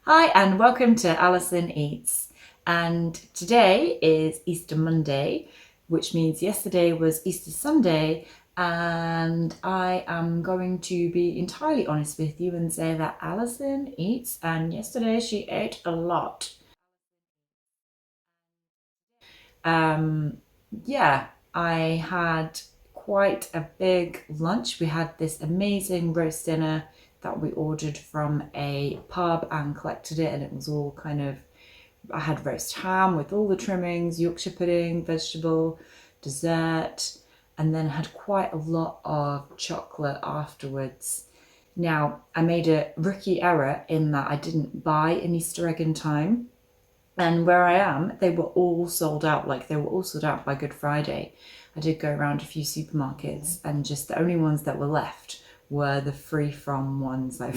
Hi and welcome to Alison Eats. And today is Easter Monday, which means yesterday was Easter Sunday. And I am going to be entirely honest with you and say that Alison eats, and yesterday she ate a lot. Um, yeah, I had quite a big lunch. We had this amazing roast dinner that we ordered from a pub and collected it, and it was all kind of, I had roast ham with all the trimmings, Yorkshire pudding, vegetable, dessert, and then had quite a lot of chocolate afterwards. Now, I made a rookie error in that I didn't buy an Easter egg in time. And where I am, they were all sold out. Like they were all sold out by Good Friday. I did go around a few supermarkets, and just the only ones that were left were the free from ones, like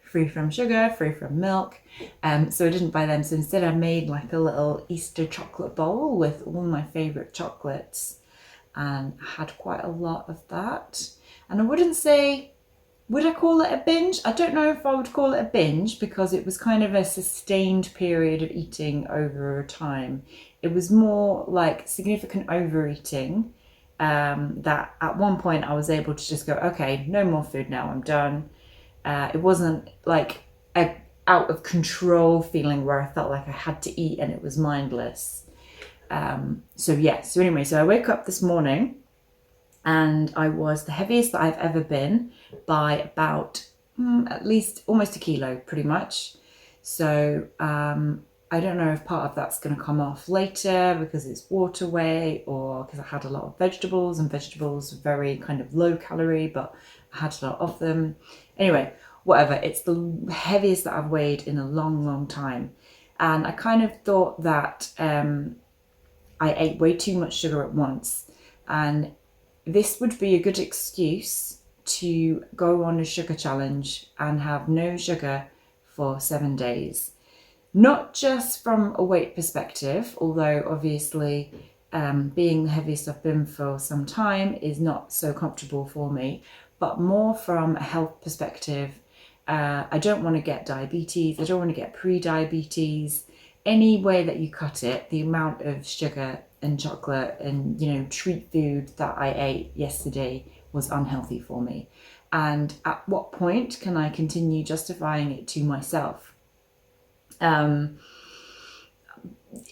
free from sugar, free from milk. So I didn't buy them. So instead, I made like a little Easter chocolate bowl with all my favorite chocolates, and I had quite a lot of that. And I wouldn't say, would I call it a binge? I don't know if I would call it a binge because it was kind of a sustained period of eating over time. It was more like significant overeating, that at one point I was able to just go, okay, no more food now, I'm done. It wasn't like a out of control feeling where I felt like I had to eat and it was mindless. So anyway, so I woke up this morning and I was the heaviest that I've ever been by about at least almost a kilo, pretty much. So I don't know if part of that's going to come off later because it's water weight, or because I had a lot of vegetables, and vegetables are very kind of low calorie, but I had a lot of them. Anyway, whatever. It's the heaviest that I've weighed in a long, long time. And I kind of thought that I ate way too much sugar at once. And this would be a good excuse to go on a sugar challenge and have no sugar for 7 days. Not just from a weight perspective, although obviously being the heaviest I've been for some time is not so comfortable for me, but more from a health perspective. I don't want to get diabetes. I don't want to get pre-diabetes. Any way that you cut it, the amount of sugar and chocolate and treat food that I ate yesterday was unhealthy for me. And at what point can I continue justifying it to myself?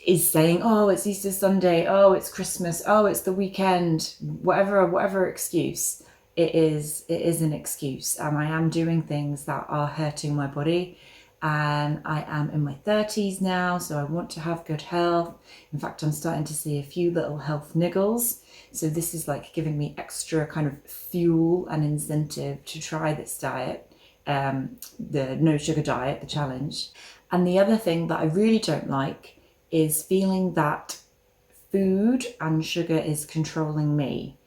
Is saying, oh, it's Easter Sunday, oh, it's Christmas, oh, it's the weekend, whatever excuse it is an excuse. I am doing things that are hurting my body, and I am in my 30s now, so I want to have good health. In fact, I'm starting to see a few little health niggles. So this is like giving me extra kind of fuel and incentive to try this diet, the no sugar diet, the challenge. And the other thing that I really don't like is feeling that food and sugar is controlling me.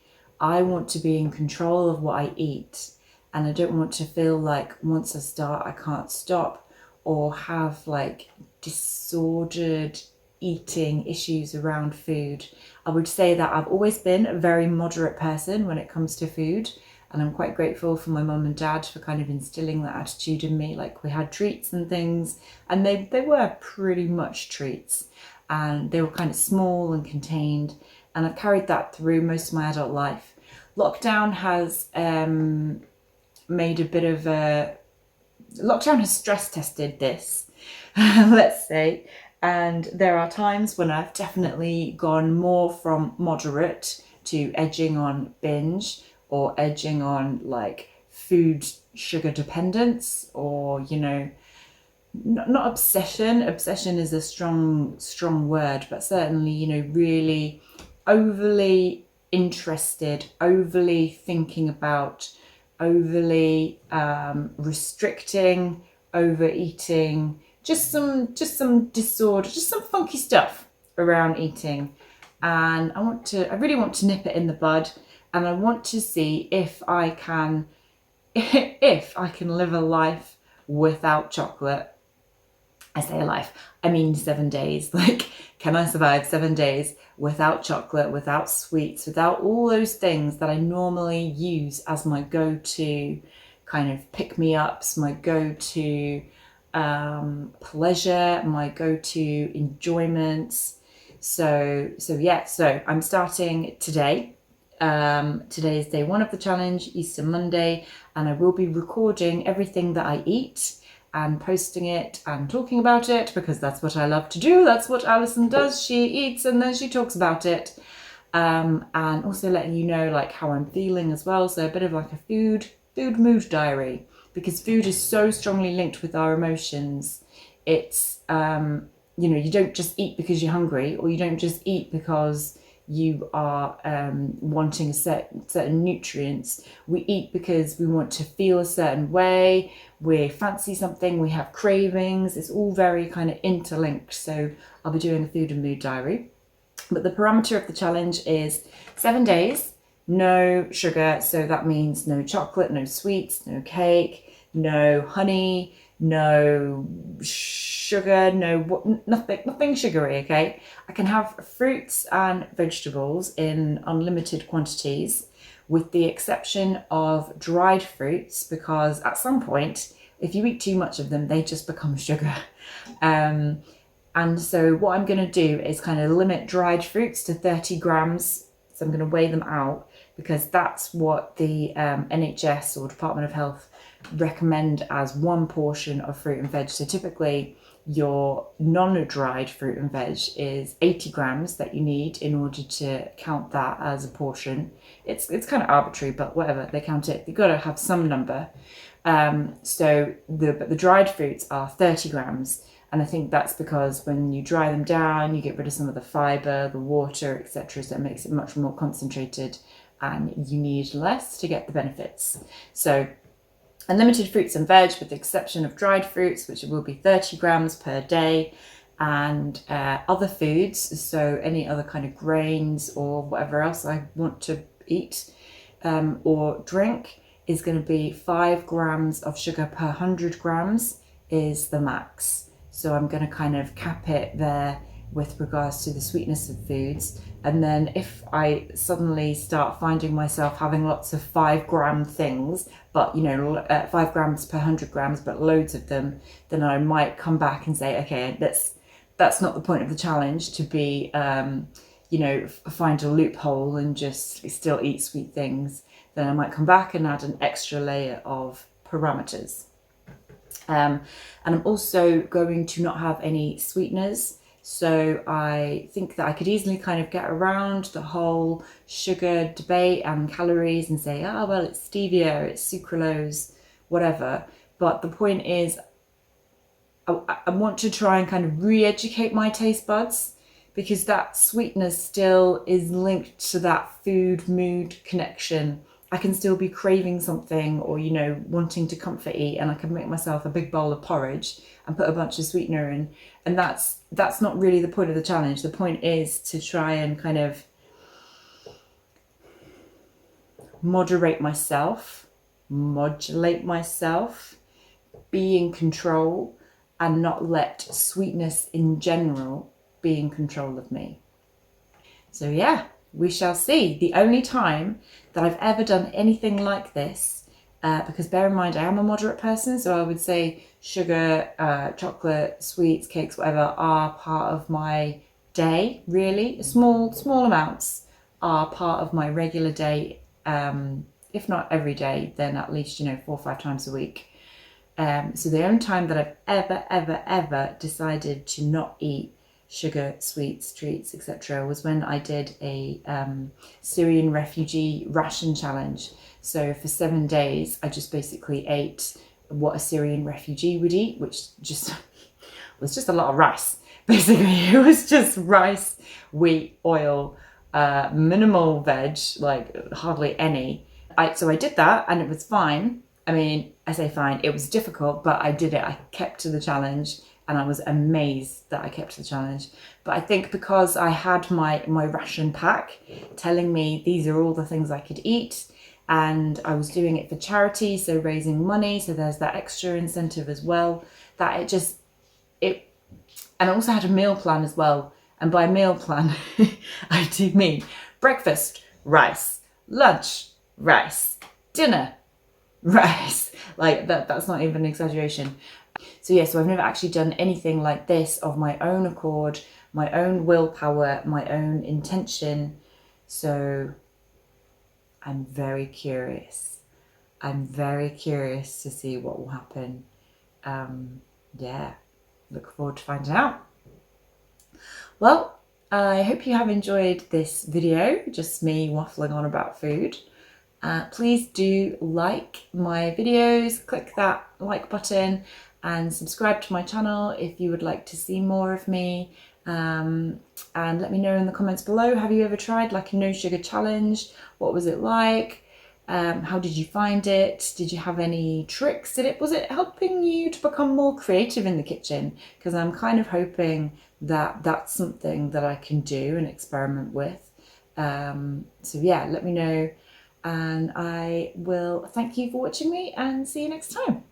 I want to be in control of what I eat, and I don't want to feel like once I start, I can't stop, or have like disordered eating issues around food. I would say that I've always been a very moderate person when it comes to food, and I'm quite grateful for my mum and dad for kind of instilling that attitude in me. Like we had treats and things, and they were pretty much treats, and they were kind of small and contained, and I've carried that through most of my adult life. Lockdown has made a bit of a lockdown has stress tested this, let's say. And there are times when I've definitely gone more from moderate to edging on binge, or edging on like food sugar dependence, or not obsession. Obsession is a strong word, but certainly really overly interested, overly thinking about, overly restricting, overeating, just some disorder, just some funky stuff around eating. And I really want to nip it in the bud, and I want to see if I can if I can live a life without chocolate. I say a life, I mean 7 days. Like, can I survive 7 days without chocolate, without sweets, without all those things that I normally use as my go-to kind of pick-me-ups, my go-to pleasure, my go-to enjoyments. So I'm starting today. Today is day one of the challenge, Easter Monday, and I will be recording everything that I eat and posting it and talking about it, because that's what I love to do. That's what Alison does. She eats and then she talks about it. And also letting you know like how I'm feeling as well. So a bit of like a food mood diary, because food is so strongly linked with our emotions. It's you don't just eat because you're hungry, or you don't just eat because you are wanting a certain nutrients. We eat because we want to feel a certain way, we fancy something, we have cravings. It's all very kind of interlinked. So I'll be doing a food and mood diary. But the parameter of the challenge is 7 days, no sugar. So that means no chocolate, no sweets, no cake, no honey, no sugar, nothing sugary, okay? I can have fruits and vegetables in unlimited quantities, with the exception of dried fruits, because at some point, if you eat too much of them, they just become sugar. And so what I'm going to do is kind of limit dried fruits to 30 grams. So I'm going to weigh them out, because that's what the NHS or Department of Health recommend as one portion of fruit and veg. So typically your non-dried fruit and veg is 80 grams that you need in order to count that as a portion. It's kind of arbitrary, but whatever, they count it. You've got to have some number. So the dried fruits are 30 grams. And I think that's because when you dry them down, you get rid of some of the fibre, the water, etc. So it makes it much more concentrated, and you need less to get the benefits. So unlimited fruits and veg, with the exception of dried fruits, which will be 30 grams per day, and other foods, so any other kind of grains or whatever else I want to eat or drink, is going to be 5 grams of sugar per 100 grams is the max. So I'm going to kind of cap it there with regards to the sweetness of foods. And then if I suddenly start finding myself having lots of 5-gram things, but 5 grams per 100 grams, but loads of them, then I might come back and say, okay, that's not the point of the challenge, to be, find a loophole and just still eat sweet things. Then I might come back and add an extra layer of parameters. And I'm also going to not have any sweeteners. So I think that I could easily kind of get around the whole sugar debate and calories and say, well, it's stevia, it's sucralose, whatever. But the point is, I want to try and kind of re-educate my taste buds, because that sweetness still is linked to that food mood connection. I can still be craving something, or wanting to comfort eat, and I can make myself a big bowl of porridge and put a bunch of sweetener in, and that's not really the point of the challenge. The point is to try and kind of modulate myself, be in control, and not let sweetness in general be in control of me. So yeah, we shall see. The only time that I've ever done anything like this, because bear in mind I am a moderate person, so I would say sugar, chocolate, sweets, cakes, whatever, are part of my day, really. Small amounts are part of my regular day, if not every day, then at least 4 or 5 times a week. So the only time that I've ever decided to not eat sugar, sweets, treats, etc. was when I did a Syrian refugee ration challenge. So for 7 days, I just basically ate what a Syrian refugee would eat, which just was just a lot of rice. Basically, it was just rice, wheat, oil, minimal veg, like hardly any. So I did that, and it was fine. I mean, I say fine, it was difficult, but I did it. I kept to the challenge, and I was amazed that I kept to the challenge. But I think because I had my ration pack telling me these are all the things I could eat, and I was doing it for charity, so raising money, so there's that extra incentive as well, that and I also had a meal plan as well. And by meal plan, I do mean breakfast, rice, lunch, rice, dinner, rice. Like that's not even an exaggeration. So yeah, so I've never actually done anything like this of my own accord, my own willpower, my own intention. So I'm very curious. I'm very curious to see what will happen. Yeah, look forward to finding out. Well, I hope you have enjoyed this video, just me waffling on about food. Please do like my videos, click that like button and subscribe to my channel if you would like to see more of me. And let me know in the comments below, have you ever tried like a no sugar challenge? What was it like? How did you find it? Did you have any tricks? Was it helping you to become more creative in the kitchen? Because I'm kind of hoping that that's something that I can do and experiment with. So yeah, let me know, and I will thank you for watching me and see you next time.